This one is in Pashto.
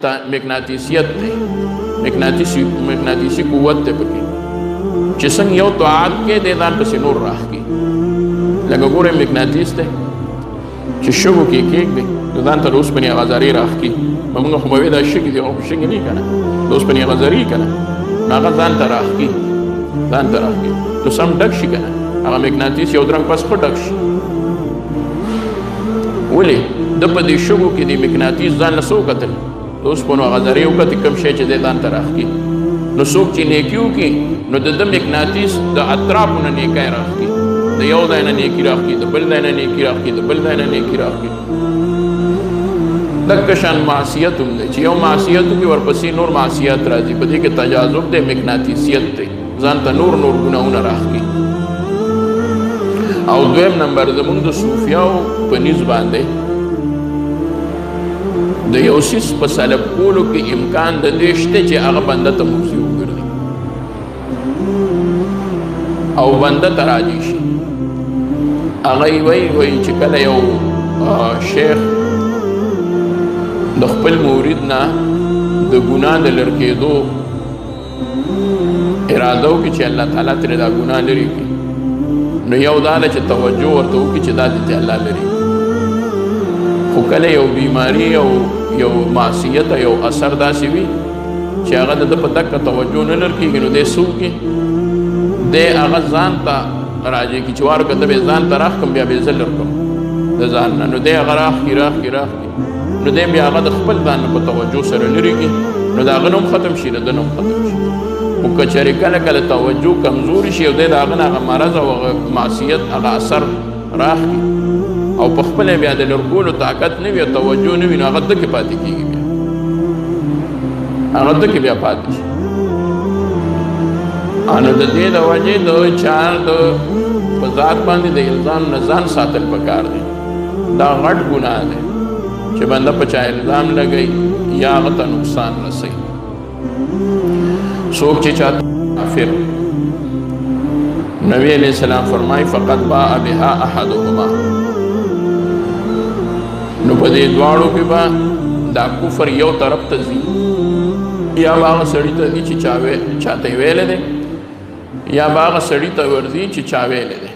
مقناطیسیت دی مقناطیسی قوت دی پکې چې څنګه یو طاعت کې د ځان پسې نور راخي لکه ګوره مقناطیس دی چې شګو کې کېږدي د ځان ته د اوسپنې غزاري راخي موږ خو به وایو دا شګې دي خو شګې نه که نه د اوسپنې غزاري که نه هغه ځان ته راخي نو سم ډک شي که نه هغه مقناطیس یو درنګ پس ښه ډک شي ولې د په دې شګو کې د مقناطیس ځان نه څه وکتل د اوسپنو غزاري وکتې کوم شی چې دی ځان ته راخي نو څوک چې نیکي وکړي نو د ده مقناطیس د اطرافو نه نیکی راخي د یو ځای نه نیکي راخي د بل ځای نه نیکي راخي د بل ځای نه نیکي راخي دغه شان معصیت هم دی چې یو معصیت وکړي ورپسې نور معصیت راځي په دې کې تجاذب دی مقناطیسیت دی ځان ته نور ګناهونه راخي او دویم نمبر زمونږ د صوفیاو په نیز باندې د یو څیز په سلب کولو کې امکان د دې شته چې هغه بنده ته مفضي وګرځي او بنده ته راجي شي هغه یې وایي چې کله یو شیخ د خپل مورید نه د ګناه د لرې کېدو اراده وکړي چې الله تعالی ترې دا ګناه لرې کړي نو یو دا ده چې توجه ورته وکړي چې دا دې ته الله لرې کړي خو کله یو بیماری او یو معصیت یو اثر داسې وي چې هغه د په دقه توجه نه لرکېږي نو دی څه وکړي دی هغه ځان ته راجع کړي چې وار که ته به ځان ته راښکم بیا به زه لرکم د ځان نه نو دی هغه راښکي نو دی بیا هغه د خپل ځان نه په توجه سره لرې کړي نو د هغه نه هم ختم شي د ده نه هم ختم شي خو که چېرې کله توجه کمزوري شي او دی د هغه نه هغه مرض او هغه معصیت هغه اثر راښکي او په خپل بیا د لرګولو طاقت نه وي او توجه نه وي نو هغه دکې پاتې کېږي بیا هغه دکې بیا پاتې شي نو د دې د وجې د چا د په ذات باندې د الزام نه ځان ساتل پکار دی دا غټ ګناه دی چې بنده په چا الزام لګوي یا هغه ته نقصان رسوي څوک چې چاته کافر نبی علیہ السلام فرمائی فقط باء بها احدهما نو په دې دواړو کې به دا کفر یو طرف ته ځي یا به هغه سړي ته ځي چې چاته یې ویلی دی یا به هغه سړي ته ورځي چې چا ویلی دی